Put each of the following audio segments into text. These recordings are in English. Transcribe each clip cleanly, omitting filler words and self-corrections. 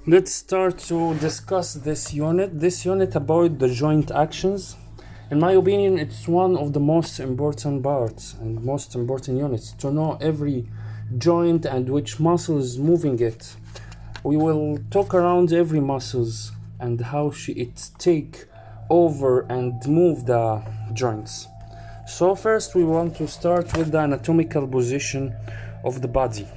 Let's start to discuss this unit. This unit about the joint actions. In my opinion, it's one of the most important parts and most important units to know every joint and which muscle is moving it. We will talk around every muscles and how it take over and move the joints. So first we want to start with the anatomical position of the body.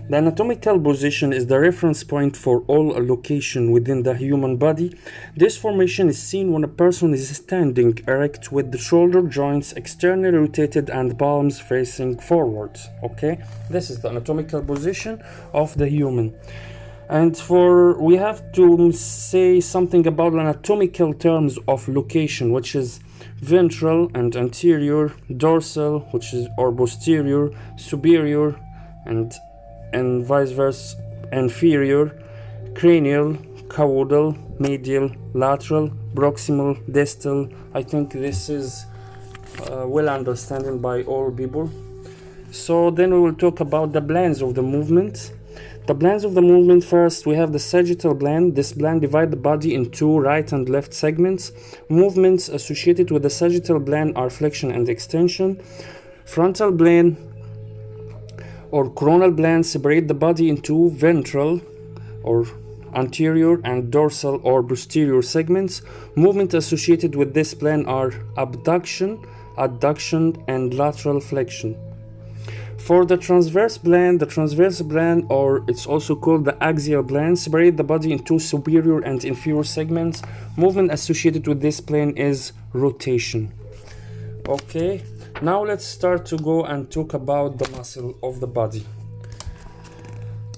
The anatomical position is the reference point for all location within the human body. This formation is seen when a person is standing erect with the shoulder joints externally rotated and palms facing forwards. Okay, this is the anatomical position of the human. And we have to say something about anatomical terms of location, which is ventral and anterior, dorsal, which is or posterior, superior, and vice versa, inferior, cranial, caudal, medial, lateral, proximal, distal. I think this is well understood by all people. So then we will talk about the plans of the movement. The plans of the movement, first we have the sagittal plan. This plan divides the body into right and left segments. Movements associated with the sagittal plan are flexion and extension. Frontal plane or coronal plan separate the body into ventral or anterior and dorsal or posterior segments. Movements associated with this plan are abduction, adduction, and lateral flexion. For the transverse plan, or it's also called the axial plan, separate the body into superior and inferior segments. Movement associated with this plan is rotation. Okay, now let's start to go and talk about the muscle of the body.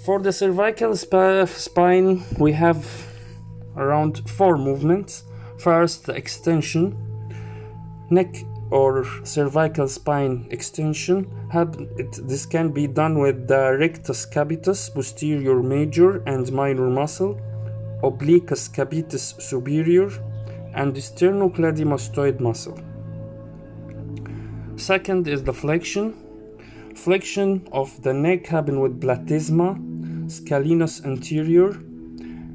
For the cervical spine, we have around 4 movements. First, the extension, neck or cervical spine extension. This can be done with the rectus capitis, posterior major and minor muscle, obliquus capitis superior, and sternocleidomastoid muscle. Second is the flexion. Flexion of the neck happen with platysma, scalenus anterior,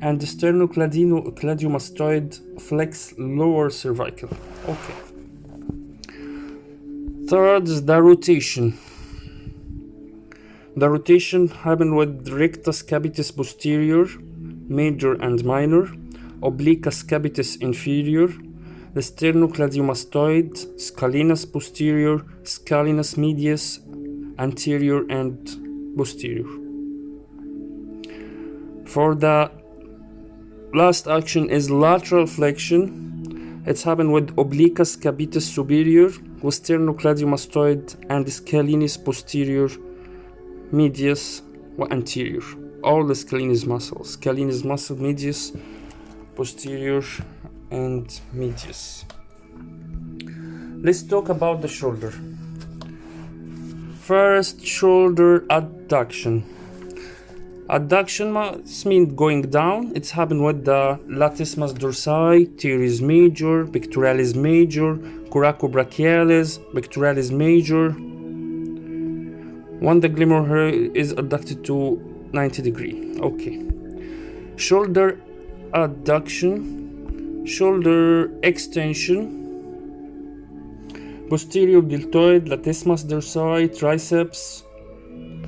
and sternocleidomastoid flex lower cervical. Okay. Third is the rotation. The rotation happen with rectus capitis posterior, major and minor, obliquus capitis inferior, the sternocleidomastoid, scalenus posterior, scalenus medius, anterior and posterior. For the last action is lateral flexion. It's happened with obliquus capitis superior, with sternocleidomastoid and scalenus posterior, medius, anterior. All the scalenus muscle, medius, posterior, and medius. Let's talk about the shoulder. First, shoulder adduction. Adduction means going down. It's happened with the latissimus dorsi, teres major, pectoralis major, coracobrachialis, pectoralis major. When the femur hair is adducted to 90 degrees. Okay. Shoulder adduction, shoulder extension, posterior deltoid, latissimus dorsi, triceps,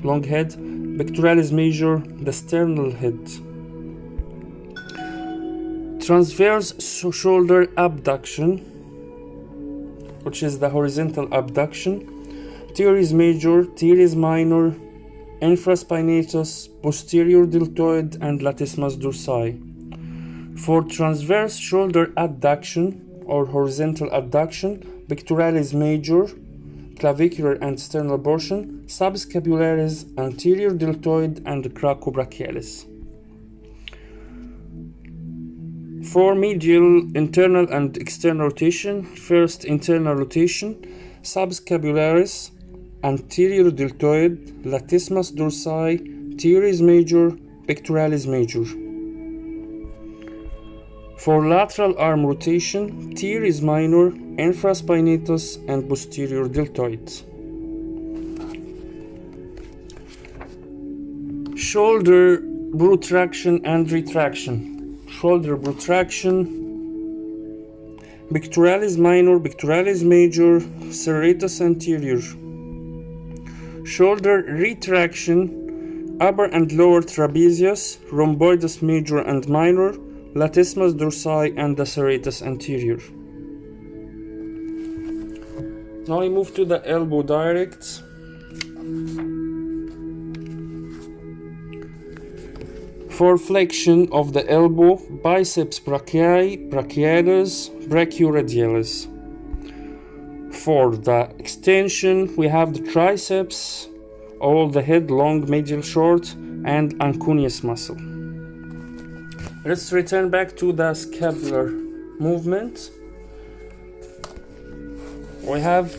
long head, pectoralis major, the sternal head. Transverse shoulder abduction, which is the horizontal abduction, teres major, teres minor, infraspinatus, posterior deltoid, and latissimus dorsi. For transverse shoulder adduction or horizontal adduction, pectoralis major, clavicular and sternal portion, subscapularis, anterior deltoid, and coracobrachialis. For medial internal and external rotation, first internal rotation, subscapularis, anterior deltoid, latissimus dorsi, teres major, pectoralis major. For lateral arm rotation, teres minor, infraspinatus, and posterior deltoid. Shoulder protraction and retraction. Shoulder protraction, pectoralis minor, pectoralis major, serratus anterior. Shoulder retraction, upper and lower trapezius, rhomboidus major and minor, latissimus dorsi and the serratus anterior. Now we move to the elbow direct. For flexion of the elbow, biceps brachii, brachialis, brachioradialis. For the extension, we have the triceps, all the head, long, medial, short, and ancuneus muscle. Let's return back to the scapular movement. We have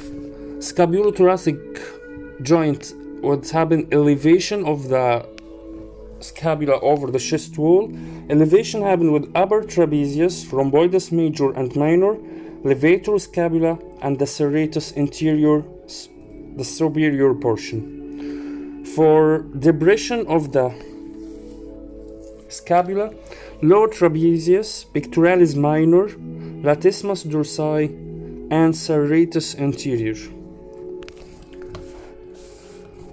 scapulothoracic joint, what's happened elevation of the scapula over the chest wall. Elevation happened with upper trapezius, rhomboidus major and minor, levator scapula, and the serratus anterior, the superior portion. For depression of the scapula, lower trapezius, pectoralis minor, latissimus dorsi, and serratus anterior.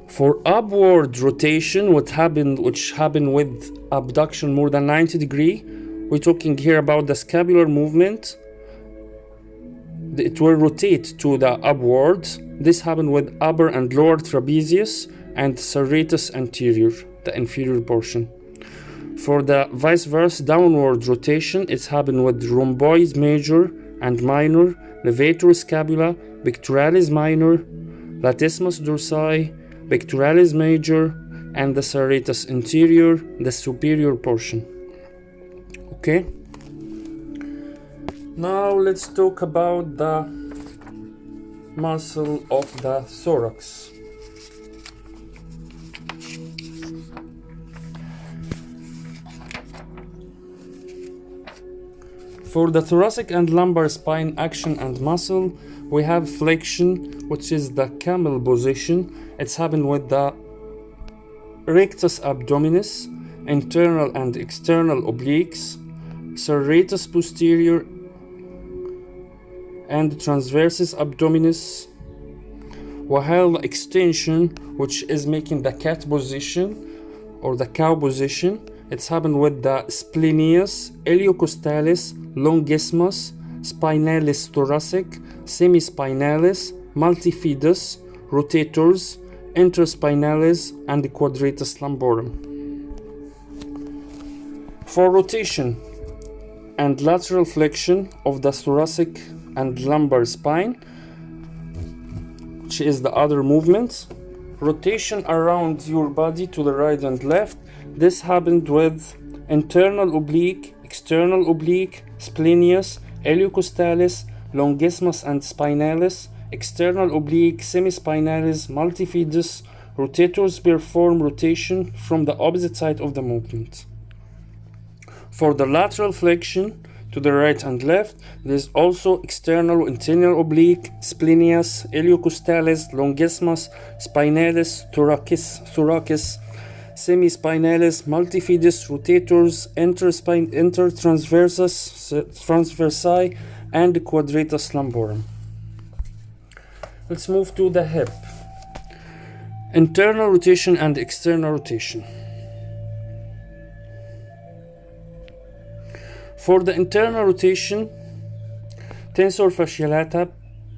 For upward rotation, which happened with abduction more than 90 degrees, we're talking here about the scapular movement. It will rotate to the upwards. This happened with upper and lower trapezius and serratus anterior, the inferior portion. For the vice versa downward rotation, it's happened with rhomboid major and minor, levator scapula, pectoralis minor, latissimus dorsi, pectoralis major, and the serratus anterior, the superior portion. Okay. Now let's talk about the muscle of the thorax. For the thoracic and lumbar spine action and muscle, we have flexion, which is the camel position. It's happened with the rectus abdominis, internal and external obliques, serratus posterior, and transversus abdominis. While the extension, which is making the cat position or the cow position, it's happened with the splenius, iliocostalis, longissimus, spinalis thoracic, semispinalis, multifidus, rotators, interspinalis, and the quadratus lumborum. For rotation and lateral flexion of the thoracic and lumbar spine, which is the other movement, rotation around your body to the right and left, this happened with internal oblique, external oblique, splenius, iliocostalis, longissimus and spinalis, external oblique, semispinalis, multifidus. Rotators perform rotation from the opposite side of the movement. For the lateral flexion to the right and left, there is also external internal oblique, splenius, iliocostalis, longissimus, spinalis, thoracis, semispinalis, multifidus, rotators, intertransversi, and the quadratus lumborum. Let's move to the hip. Internal rotation and external rotation. For the internal rotation, tensor fasciolata,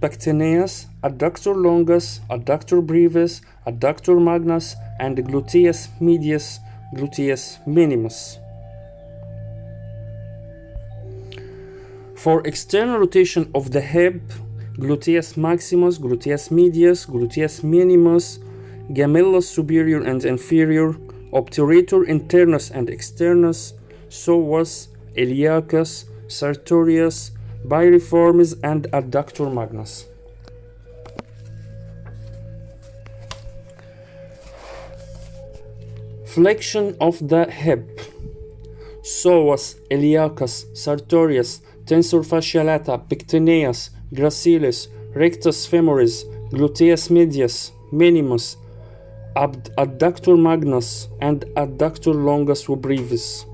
pectineus, adductor longus, adductor brevis, adductor magnus, and the gluteus medius, gluteus minimus. For external rotation of the hip, gluteus maximus, gluteus medius, gluteus minimus, gemellus superior and inferior, obturator internus and externus, psoas, iliacus, sartorius, piriformis, and adductor magnus. Flexion of the hip, psoas, iliacus, sartorius, tensor fasciolata, pectineus, gracilis, rectus femoris, gluteus medius, minimus, adductor magnus and adductor longus brevis.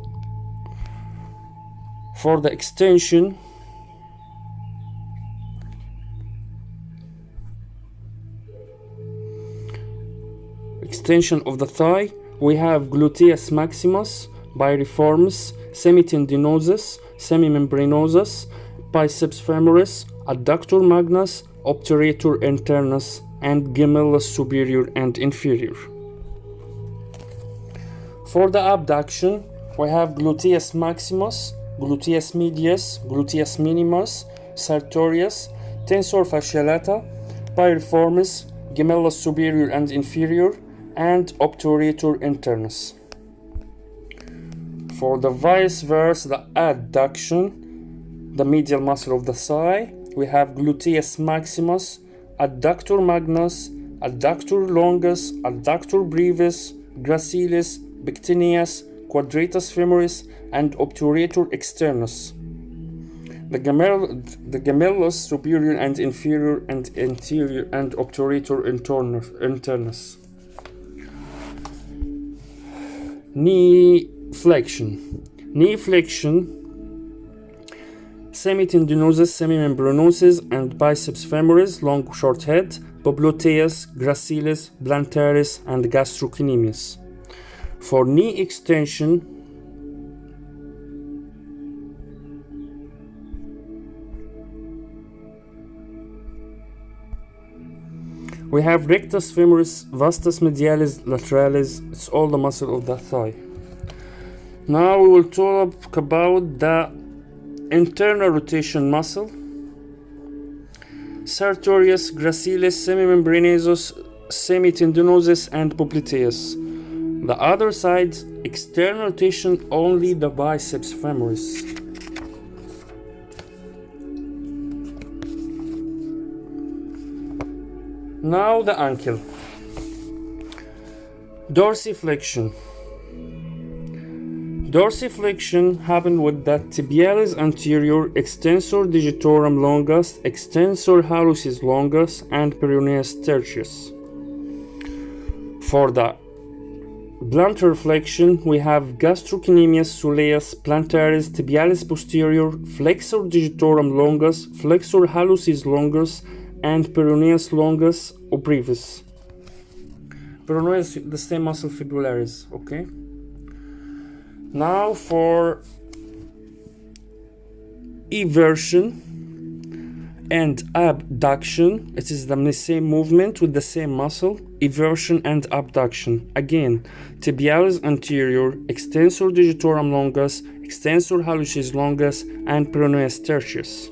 For the extension, of the thigh, we have gluteus maximus, piriformis, semitendinosus, semimembranosus, biceps femoris, adductor magnus, obturator internus, and gemellus superior and inferior. For the abduction, we have gluteus maximus, gluteus medius, gluteus minimus, sartorius, tensor fasciae lata, piriformis, gemellus superior and inferior, and obturator internus. For the vice versa, the adduction, the medial muscle of the thigh, we have gluteus maximus, adductor magnus, adductor longus, adductor brevis, gracilis, pectineus, quadratus femoris, and obturator externus. The gemellus superior and inferior and anterior and obturator internus. Knee flexion. Knee flexion, semitendinosus, semimembranosus, and biceps femoris, long short head, popliteus, gracilis, plantaris, and gastrocnemius. For knee extension, we have rectus femoris, vastus medialis, lateralis. It's all the muscle of the thigh. Now we will talk about the internal rotation muscle. Sartorius, gracilis, semimembranosus, semitendinosus, and popliteus. The other side, external rotation, only the biceps femoris. Now the ankle. Dorsiflexion. Dorsiflexion happens with the tibialis anterior, extensor digitorum longus, extensor hallucis longus, and peroneus tertius. For the plantar flexion, we have gastrocnemius, soleus, plantaris, tibialis posterior, flexor digitorum longus, flexor hallucis longus, and peroneus longus brevis. Peroneus, the same muscle fibularis, okay? Now for eversion and abduction, it is the same movement with the same muscle, eversion and abduction. Again, tibialis anterior, extensor digitorum longus, extensor hallucis longus, and peroneus tertius.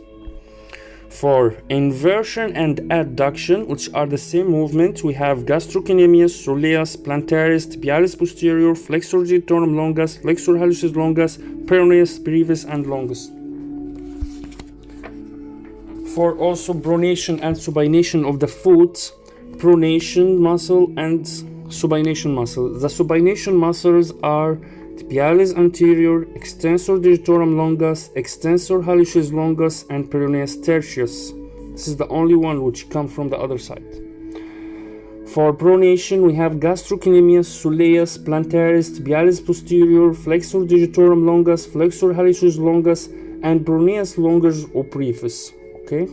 For inversion and adduction, which are the same movement, we have gastrocnemius, soleus, plantaris, tibialis posterior, flexor digitorum longus, flexor hallucis longus, peroneus brevis, and longus. For also pronation and supination of the foot, pronation muscle and supination muscle. The supination muscles are tibialis anterior, extensor digitorum longus, extensor hallucis longus, and peroneus tertius. This is the only one which comes from the other side. For pronation, we have gastrocnemius, soleus, plantaris, tibialis posterior, flexor digitorum longus, flexor hallucis longus, and peroneus longus brevis. Okay.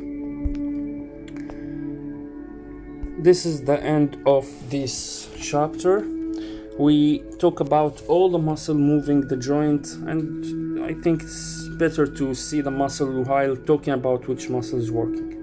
This is the end of this chapter. We talk about all the muscle moving the joint, and I think it's better to see the muscle while talking about which muscle is working.